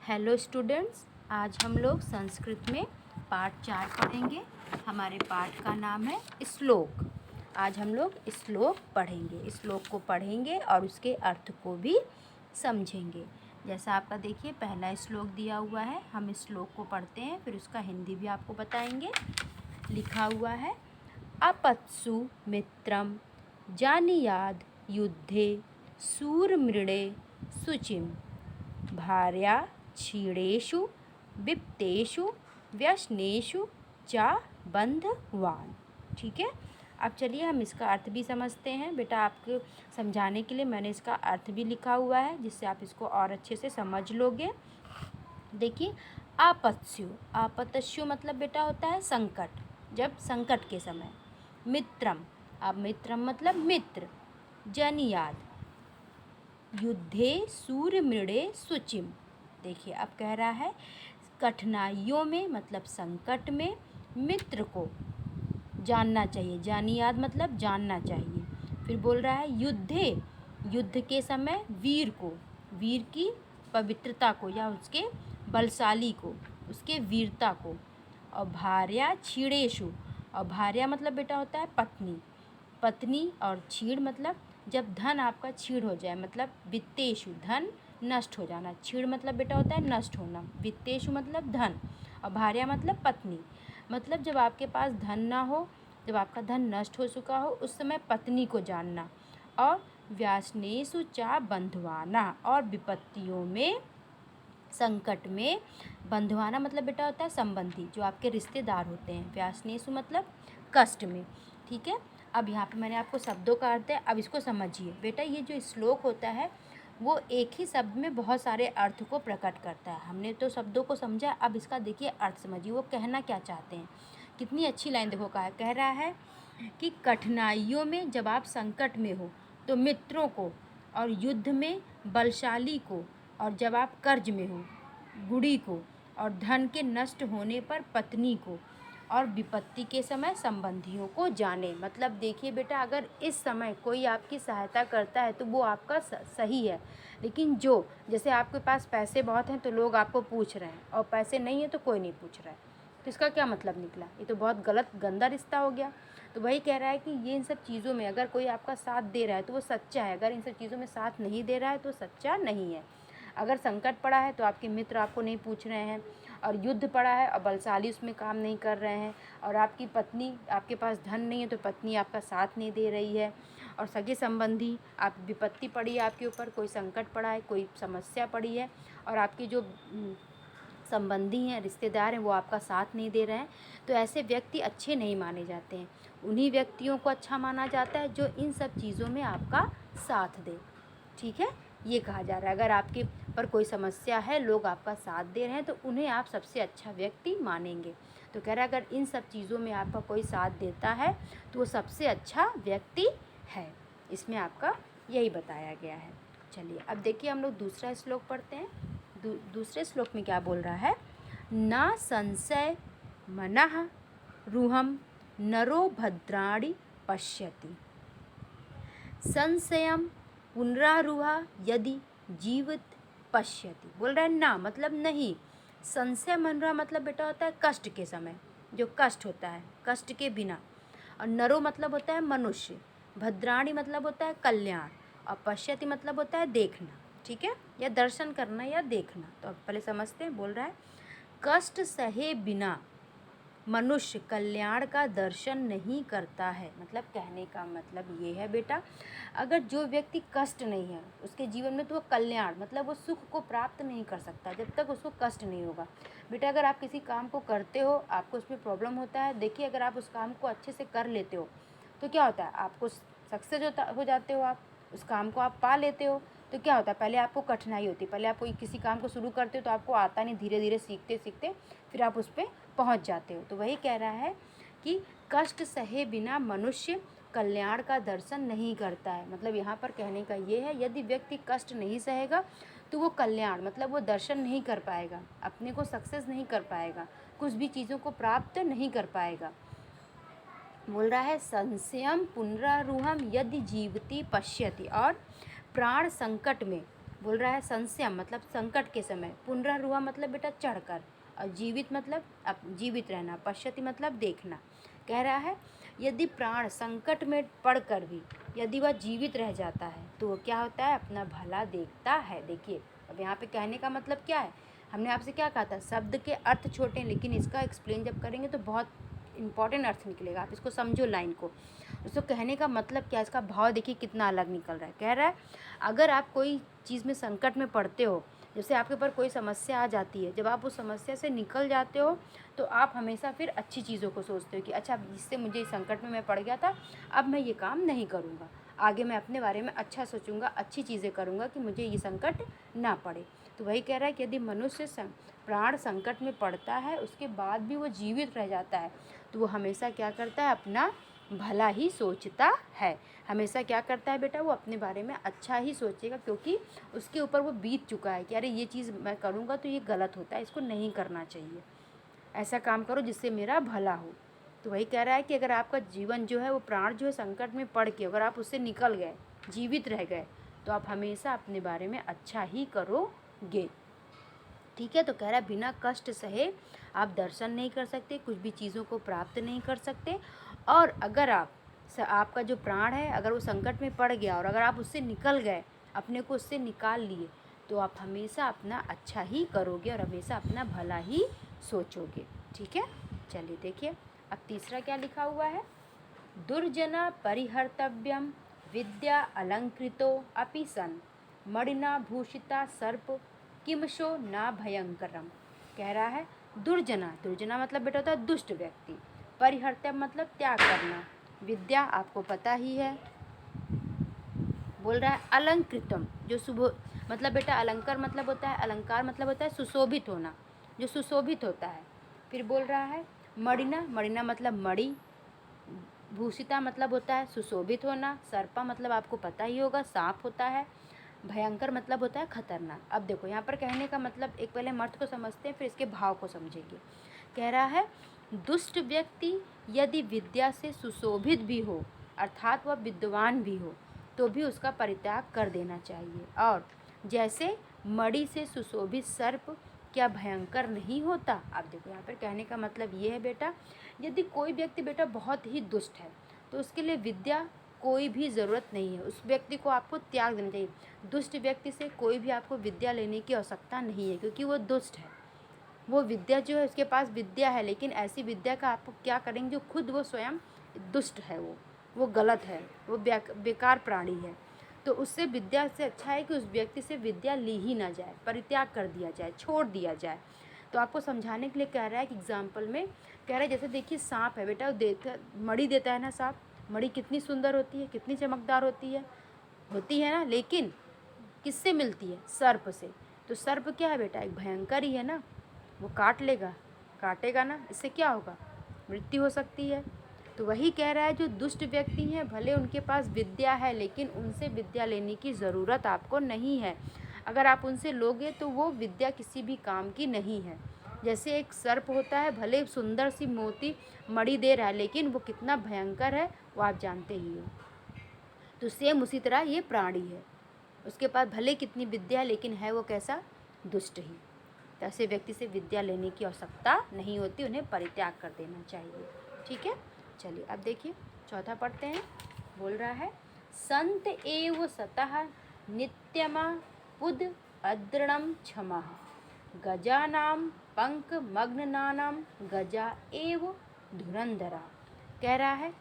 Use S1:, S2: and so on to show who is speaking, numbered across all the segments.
S1: Hello students, आज हम लोग संस्कृत में पाठ 4 पढ़ेंगे। हमारे पाठ का नाम है श्लोक। आज हम लोग श्लोक पढ़ेंगे। श्लोक को पढ़ेंगे और उसके अर्थ को भी समझेंगे। जैसा आपका देखिए पहला श्लोक दिया हुआ है, हम इस श्लोक को पढ़ते हैं, फिर उसका हिंदी भी आपको बताएंगे। लिखा हुआ है, अपत्सु मित्रम जानीयाद युद्धे सूरमृडे शुचिम भार्या क्षीणेषु विप्तेषु व्यसनेषु च बंधवान। ठीक है, अब चलिए हम इसका अर्थ भी समझते हैं। बेटा आपको समझाने के लिए मैंने इसका अर्थ भी लिखा हुआ है, जिससे आप इसको और अच्छे से समझ लोगे। देखिए, आपत्स्यु, आपत्स्यु मतलब बेटा होता है संकट, जब संकट के समय। मित्रम, अब मित्रम मतलब मित्र। जनियाद, युद्धे सूरमृडे शुचिम। देखिए अब कह रहा है कठिनाइयों में मतलब संकट में मित्र को जानना चाहिए। जानियाद मतलब जानना चाहिए। फिर बोल रहा है युद्धे, युद्ध के समय वीर को, वीर की पवित्रता को या उसके बलशाली को, उसके वीरता को। और भार्या क्षीणेषु, और भार्या मतलब बेटा होता है पत्नी, पत्नी। और क्षीण मतलब जब धन आपका क्षीण हो जाए, मतलब वित्तेषु धन नष्ट हो जाना। क्षीण मतलब बेटा होता है नष्ट होना, वित्तेषु मतलब धन, और भार्या मतलब पत्नी। मतलब जब आपके पास धन ना हो, जब आपका धन नष्ट हो चुका हो, उस समय पत्नी को जानना। और व्यासनेषु चा बंधवाना, और विपत्तियों में, संकट में, बंधवाना मतलब बेटा होता है संबंधी, जो आपके रिश्तेदार होते हैं। व्यासनेषु मतलब कष्ट में। ठीक है, अब यहाँ पे मैंने आपको शब्दों का अर्थ है, अब इसको समझिए। बेटा ये जो श्लोक होता है वो एक ही शब्द में बहुत सारे अर्थ को प्रकट करता है। हमने तो शब्दों को समझा, अब इसका देखिए अर्थ समझिए, वो कहना क्या चाहते हैं। कितनी अच्छी लाइन देखो, कह रहा है कि कठिनाइयों में जब आप संकट में हो तो मित्रों को, और युद्ध में बलशाली को, और जब आप कर्ज में हो गुड़ी को, और धन के नष्ट होने पर पत्नी को, और विपत्ति के समय संबंधियों को जाने। मतलब देखिए बेटा, अगर इस समय कोई आपकी सहायता करता है तो वो आपका सही है, लेकिन जो जैसे आपके पास पैसे बहुत हैं तो लोग आपको पूछ रहे हैं, और पैसे नहीं है तो कोई नहीं पूछ रहा है, तो इसका क्या मतलब निकला? ये तो बहुत गलत गंदा रिश्ता हो गया। तो वही कह रहा है कि ये इन सब चीज़ों में अगर कोई आपका साथ दे रहा है तो वो सच्चा है, अगर इन सब चीज़ों में साथ नहीं दे रहा है तो सच्चा नहीं है। अगर संकट पड़ा है तो आपके मित्र आपको नहीं पूछ रहे हैं, और युद्ध पड़ा है और बलशाली उसमें काम नहीं कर रहे हैं, और आपकी पत्नी, आपके पास धन नहीं है तो पत्नी आपका साथ नहीं दे रही है, और सगे संबंधी, आप विपत्ति पड़ी है आपके ऊपर, कोई संकट पड़ा है, कोई समस्या पड़ी है, और आपके जो संबंधी हैं, रिश्तेदार हैं, वो आपका साथ नहीं दे रहे हैं, तो ऐसे व्यक्ति अच्छे नहीं माने जाते हैं। उन्हीं व्यक्तियों को अच्छा माना जाता है जो इन सब चीज़ों में आपका साथ दे। ठीक है, ये कहा जा रहा है अगर आपके पर कोई समस्या है, लोग आपका साथ दे रहे हैं, तो उन्हें आप सबसे अच्छा व्यक्ति मानेंगे। तो कह रहा है अगर इन सब चीज़ों में आपका कोई साथ देता है तो वो सबसे अच्छा व्यक्ति है। इसमें आपका यही बताया गया है। चलिए अब देखिए हम लोग दूसरा श्लोक पढ़ते हैं। दूसरे श्लोक में क्या बोल रहा है? ना संशय मनः रुहम नरो भद्राणि पश्यति संशयम पुनरारुहा यदि जीवित पश्यति। बोल रहा है ना मतलब नहीं, संशय मन रहा मतलब बेटा होता है कष्ट के समय, जो कष्ट होता है, कष्ट के बिना। और नरो मतलब होता है मनुष्य, भद्राणी मतलब होता है कल्याण, और पश्यति मतलब होता है देखना। ठीक है, या दर्शन करना या देखना। तो अब पहले समझते हैं। बोल रहा है कष्ट सहे बिना मनुष्य कल्याण का दर्शन नहीं करता है। मतलब कहने का मतलब ये है बेटा, अगर जो व्यक्ति कष्ट नहीं है उसके जीवन में, तो वो कल्याण मतलब वो सुख को प्राप्त नहीं कर सकता जब तक उसको कष्ट नहीं होगा। बेटा अगर आप किसी काम को करते हो, आपको उसमें प्रॉब्लम होता है, देखिए अगर आप उस काम को अच्छे से कर लेते हो तो क्या होता है, आपको सक्सेस हो जाते हो, आप उस काम को आप पा लेते हो। तो क्या होता है, पहले आपको कठिनाई होती है, पहले आप कोई किसी काम को शुरू करते हो तो आपको आता नहीं, धीरे धीरे सीखते सीखते फिर आप उस पर पहुँच जाते हो। तो वही कह रहा है कि कष्ट सहे बिना मनुष्य कल्याण का दर्शन नहीं करता है। मतलब यहाँ पर कहने का ये है, यदि व्यक्ति कष्ट नहीं सहेगा तो वो कल्याण मतलब वो दर्शन नहीं कर पाएगा, अपने को सक्सेस नहीं कर पाएगा, कुछ भी चीज़ों को प्राप्त नहीं कर पाएगा। बोल रहा है संशयम पुनरारूहम यदि जीवति पश्यति, और प्राण संकट में बोल रहा है संशयम मतलब संकट के समय, पुनरारूह मतलब बेटा चढ़कर, और जीवित मतलब जीवित रहना, पश्यति मतलब देखना। कह रहा है यदि प्राण संकट में पड़कर भी यदि वह जीवित रह जाता है तो वो क्या होता है, अपना भला देखता है। देखिए अब यहाँ पे कहने का मतलब क्या है, हमने आपसे क्या कहा था, शब्द के अर्थ छोटे हैं लेकिन इसका एक्सप्लेन जब करेंगे तो बहुत इंपॉर्टेंट अर्थ निकलेगा। आप इसको समझो लाइन को। उसको कहने का मतलब क्या, इसका भाव देखिए कितना अलग निकल रहा है। कह रहा है अगर आप कोई चीज़ में संकट में पड़ते हो, जैसे आपके ऊपर कोई समस्या आ जाती है, जब आप उस समस्या से निकल जाते हो तो आप हमेशा फिर अच्छी चीज़ों को सोचते हो कि अच्छा जिससे मुझे इस संकट में मैं पड़ गया था, अब मैं ये काम नहीं करूँगा, आगे मैं अपने बारे में अच्छा सोचूंगा, अच्छी चीज़ें करूँगा कि मुझे ये संकट ना पड़े। तो वही कह रहा है कि यदि मनुष्य प्राण संकट में पड़ता है उसके बाद भी वो जीवित रह जाता है तो वो हमेशा क्या करता है, अपना भला ही सोचता है। हमेशा क्या करता है बेटा, वो अपने बारे में अच्छा ही सोचेगा, क्योंकि उसके ऊपर वो बीत चुका है कि अरे ये चीज़ मैं करूँगा तो ये गलत होता है, इसको नहीं करना चाहिए, ऐसा काम करो जिससे मेरा भला हो। तो वही कह रहा है कि अगर आपका जीवन जो है वो प्राण जो है संकट में पड़ के अगर आप उससे निकल गए, जीवित रह गए, तो आप हमेशा अपने बारे में अच्छा ही करोगे। ठीक है, तो कह रहा है बिना कष्ट सहे आप दर्शन नहीं कर सकते, कुछ भी चीज़ों को प्राप्त नहीं कर सकते, और अगर आपका जो प्राण है अगर वो संकट में पड़ गया और अगर आप उससे निकल गए, अपने को उससे निकाल लिए, तो आप हमेशा अपना अच्छा ही करोगे और हमेशा अपना भला ही सोचोगे। ठीक है, चलिए देखिए अब तीसरा क्या लिखा हुआ है, दुर्जना परिहर्तव्यम विद्या अलंकृतो अपि सन मणिना भूषिता सर्प किमशो ना भयंकरम। कह रहा है दुर्जना, दुर्जना मतलब बेटा होता है दुष्ट व्यक्ति, परिहर्तव्य मतलब त्याग करना, विद्या आपको पता ही है। बोल रहा है अलंकृतम जो शुभ मतलब बेटा अलंकार मतलब होता है, अलंकार मतलब होता है सुशोभित होना, जो सुशोभित होता है। फिर बोल रहा है मणिना, मणिना मतलब मणि, भूषिता मतलब होता है सुशोभित होना, सर्पा मतलब आपको पता ही होगा सांप होता है, भयंकर मतलब होता है खतरनाक। अब देखो यहाँ पर कहने का मतलब एक पहले अर्थ को समझते हैं फिर इसके भाव को समझेंगे। कह रहा है दुष्ट व्यक्ति यदि विद्या से सुशोभित भी हो अर्थात वह विद्वान भी हो तो भी उसका परित्याग कर देना चाहिए। और जैसे मणि से सुशोभित सर्प क्या भयंकर नहीं होता। अब देखो यहाँ पर कहने का मतलब ये है बेटा, यदि कोई व्यक्ति बेटा बहुत ही दुष्ट है तो उसके लिए विद्या कोई भी ज़रूरत नहीं है, उस व्यक्ति को आपको त्याग देना चाहिए। दुष्ट व्यक्ति से कोई भी आपको विद्या लेने की आवश्यकता नहीं है, क्योंकि वो दुष्ट है। वो विद्या जो है उसके पास विद्या है लेकिन ऐसी विद्या का आप क्या करेंगे जो खुद वो स्वयं दुष्ट है, वो गलत है, वो बेकार प्राणी है। तो उससे विद्या से अच्छा है कि उस व्यक्ति से विद्या ली ही ना जाए, परित्याग कर दिया जाए, छोड़ दिया जाए। तो आपको समझाने के लिए कह रहा है कि एग्जाम्पल में कह रहा है जैसे देखिए सांप है बेटा, वो देता मणि देता है ना सांप, मणि कितनी सुंदर होती है, कितनी चमकदार होती है ना, लेकिन किससे मिलती है, सर्प से। तो सर्प क्या है बेटा, एक भयंकर ही है ना, वो काट लेगा, काटेगा ना, इससे क्या होगा, मृत्यु हो सकती है। तो वही कह रहा है जो दुष्ट व्यक्ति हैं भले उनके पास विद्या है लेकिन उनसे विद्या लेने की ज़रूरत आपको नहीं है। अगर आप उनसे लोगे तो वो विद्या किसी भी काम की नहीं है। जैसे एक सर्प होता है, भले सुंदर सी मोती मणि दे रहा है लेकिन वो कितना भयंकर है वो आप जानते ही हो। तो सेम उसी तरह ये प्राणी है, उसके पास भले कितनी विद्या है लेकिन है वो कैसा, दुष्ट ही। तो ऐसे व्यक्ति से विद्या लेने की आवश्यकता नहीं होती, उन्हें परित्याग कर देना चाहिए। ठीक है, चलिए अब देखिए चौथा पढ़ते हैं। बोल रहा है संत एव सतः नित्यमा पुद अद्रणम क्षमा गजानाम पंक मग्नानाम गजा एव धुरंधरा। कह रहा है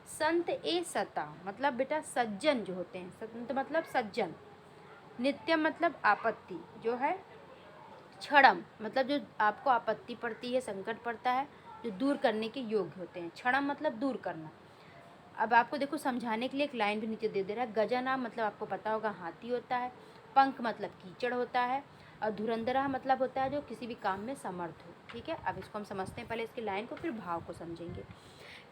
S1: संत ए सता मतलब बेटा सज्जन जो होते हैं, संत मतलब सज्जन, नित्य मतलब आपत्ति जो है, क्षणम मतलब जो आपको आपत्ति पड़ती है, संकट पड़ता है, जो दूर करने के योग्य होते हैं। क्षणम मतलब दूर करना। अब आपको देखो समझाने के लिए एक लाइन भी नीचे दे रहा है। गजानाम मतलब आपको पता होगा हाथी होता है, पंख मतलब कीचड़ होता है, और धुरंधरा मतलब होता है जो किसी भी काम में समर्थ हो। ठीक है, अब इसको हम समझते हैं, पहले इसकी लाइन को फिर भाव को समझेंगे।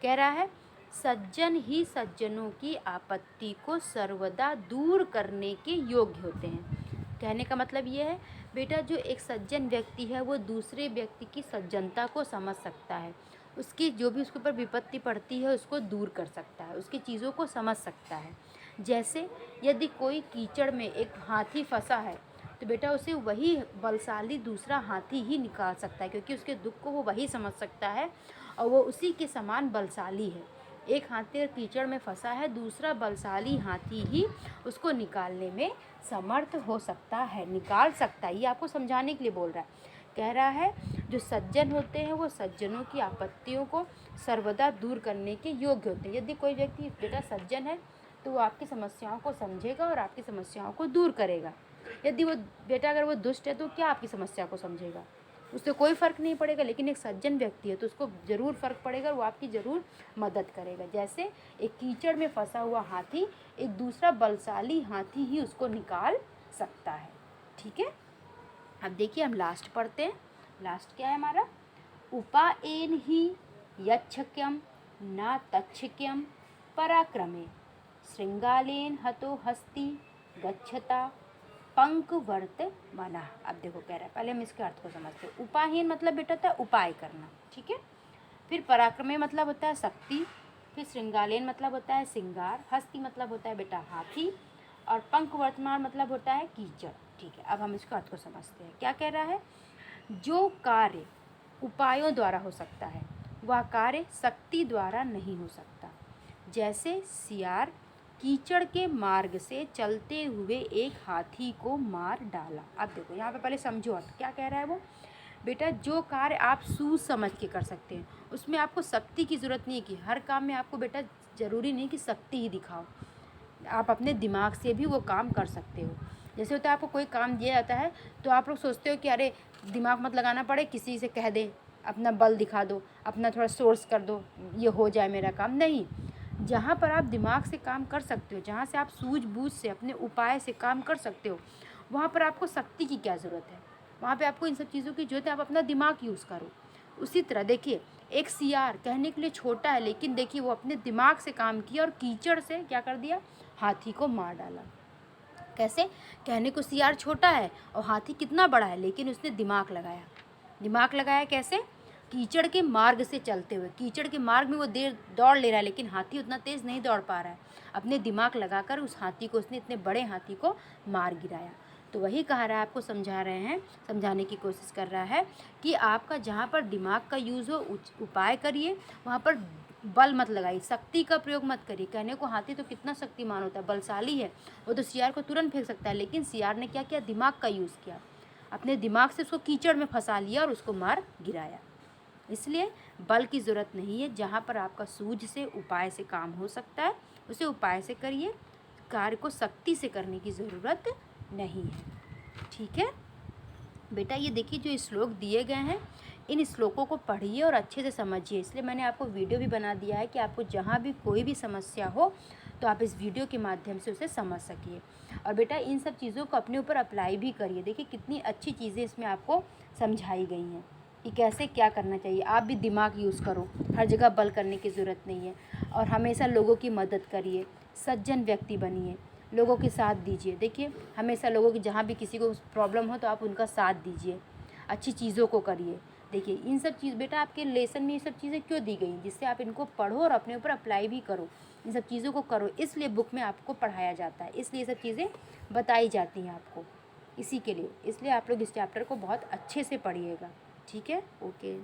S1: कह रहा है सज्जन ही सज्जनों की आपत्ति को सर्वदा दूर करने के योग्य होते हैं। कहने का मतलब ये है बेटा जो एक सज्जन व्यक्ति है वो दूसरे व्यक्ति की सज्जनता को समझ सकता है, उसकी जो भी उसके ऊपर विपत्ति पड़ती है उसको दूर कर सकता है, उसकी चीज़ों को समझ सकता है। जैसे यदि कोई कीचड़ में एक हाथी फंसा है तो बेटा उसे वही बलशाली दूसरा हाथी ही निकाल सकता है, क्योंकि उसके दुख को वो वही समझ सकता है और वो उसी के समान बलशाली है। एक हाथी अगर कीचड़ में फंसा है, दूसरा बलशाली हाथी ही उसको निकालने में समर्थ हो सकता है, निकाल सकता है। ये आपको समझाने के लिए बोल रहा है। कह रहा है जो सज्जन होते हैं वो सज्जनों की आपत्तियों को सर्वदा दूर करने के योग्य होते हैं। यदि कोई व्यक्ति बेटा सज्जन है तो वो आपकी समस्याओं को समझेगा और आपकी समस्याओं को दूर करेगा। यदि वो बेटा अगर वो दुष्ट है तो क्या आपकी समस्या को समझेगा, उससे कोई फ़र्क नहीं पड़ेगा। लेकिन एक सज्जन व्यक्ति है तो उसको ज़रूर फ़र्क पड़ेगा और वो आपकी ज़रूर मदद करेगा। जैसे एक कीचड़ में फंसा हुआ हाथी एक दूसरा बलशाली हाथी ही उसको निकाल सकता है। ठीक है, अब देखिए हम लास्ट पढ़ते हैं। लास्ट क्या है हमारा, उपायन ही यच्छक्यम न तच्छक्यम पराक्रमे श्रृंगालेन हतो हस्ति गच्छता पंकवर्त मना। अब देखो कह रहा है, पहले हम इसके अर्थ को समझते हैं। उपायहीन मतलब बेटा होता है उपाय करना, ठीक है। फिर पराक्रमे मतलब होता है शक्ति, फिर श्रृंगालेन मतलब होता है श्रृंगार, हस्ति मतलब होता है बेटा हाथी, और पंख वर्तमान मतलब होता है कीचड़। ठीक है, अब हम इसका अर्थ को समझते हैं। क्या कह रहा है, जो कार्य उपायों द्वारा हो सकता है वह कार्य शक्ति द्वारा नहीं हो सकता। जैसे सियार कीचड़ के मार्ग से चलते हुए एक हाथी को मार डाला। अब देखो यहाँ पे पहले समझो अर्थ क्या कह रहा है वो। बेटा जो कार्य आप सूझ समझ के कर सकते हैं उसमें आपको शक्ति की ज़रूरत नहीं है कि हर काम में आपको बेटा ज़रूरी नहीं कि शक्ति ही दिखाओ, आप अपने दिमाग से भी वो काम कर सकते हो। जैसे होता है आपको कोई काम दिया जाता है तो आप लोग सोचते हो कि अरे दिमाग मत लगाना पड़े, किसी से कह दे, अपना बल दिखा दो, अपना थोड़ा सोर्स कर दो, ये हो जाए मेरा काम। नहीं, जहाँ पर आप दिमाग से काम कर सकते हो, जहाँ से आप सूझबूझ से अपने उपाय से काम कर सकते हो, वहाँ पर आपको शक्ति की क्या ज़रूरत है, वहाँ पे आपको इन सब चीज़ों की ज़रूरत है। आप अपना दिमाग यूज़ करो। उसी तरह देखिए एक सियार कहने के लिए छोटा है, लेकिन देखिए वो अपने दिमाग से काम किया और कीचड़ से क्या कर दिया, हाथी को मार डाला। कैसे, कहने को सियार छोटा है और हाथी कितना बड़ा है, लेकिन उसने दिमाग लगाया। दिमाग लगाया कैसे, कीचड़ के मार्ग से चलते हुए, कीचड़ के मार्ग में वो देर दौड़ ले रहा है लेकिन हाथी उतना तेज़ नहीं दौड़ पा रहा है। अपने दिमाग लगाकर उस हाथी को, उसने इतने बड़े हाथी को मार गिराया। तो वही कह रहा है, आपको समझा रहे हैं, समझाने की कोशिश कर रहा है कि आपका जहाँ पर दिमाग का यूज़ हो उपाय करिए, वहाँ पर बल मत लगाइए, शक्ति का प्रयोग मत करिए। कहने को हाथी तो कितना शक्तिमान होता है, बलशाली है, वो तो सियार को तुरंत फेंक सकता है, लेकिन सियार ने क्या किया, दिमाग का यूज़ किया, अपने दिमाग से उसको कीचड़ में फंसा लिया और उसको मार गिराया। इसलिए बल की ज़रूरत नहीं है, जहाँ पर आपका सूझ से उपाय से काम हो सकता है उसे उपाय से करिए, कार्य को शक्ति से करने की ज़रूरत नहीं है। ठीक है बेटा, ये देखिए जो श्लोक दिए गए हैं, इन श्लोकों को पढ़िए और अच्छे से समझिए। इसलिए मैंने आपको वीडियो भी बना दिया है कि आपको जहाँ भी कोई भी समस्या हो तो आप इस वीडियो के माध्यम से उसे समझ सकिए। और बेटा इन सब चीज़ों को अपने ऊपर अप्लाई भी करिए। देखिए कितनी अच्छी चीज़ें इसमें आपको समझाई गई हैं कि कैसे क्या करना चाहिए। आप भी दिमाग यूज़ करो, हर जगह बल करने की ज़रूरत नहीं है, और हमेशा लोगों की मदद करिए, सज्जन व्यक्ति बनिए, लोगों के साथ दीजिए। देखिए हमेशा लोगों की, जहाँ भी किसी को प्रॉब्लम हो तो आप उनका साथ दीजिए, अच्छी चीज़ों को करिए। देखिए इन सब चीज़ बेटा आपके लेसन में ये सब चीज़ें क्यों दी गई, जिससे आप इनको पढ़ो और अपने ऊपर अप्लाई भी करो, इन सब चीज़ों को करो। इसलिए बुक में आपको पढ़ाया जाता है, इसलिए ये सब चीज़ें बताई जाती हैं आपको, इसी के लिए। इसलिए आप लोग इस चैप्टर को बहुत अच्छे से पढ़िएगा। ठीक है, ओके।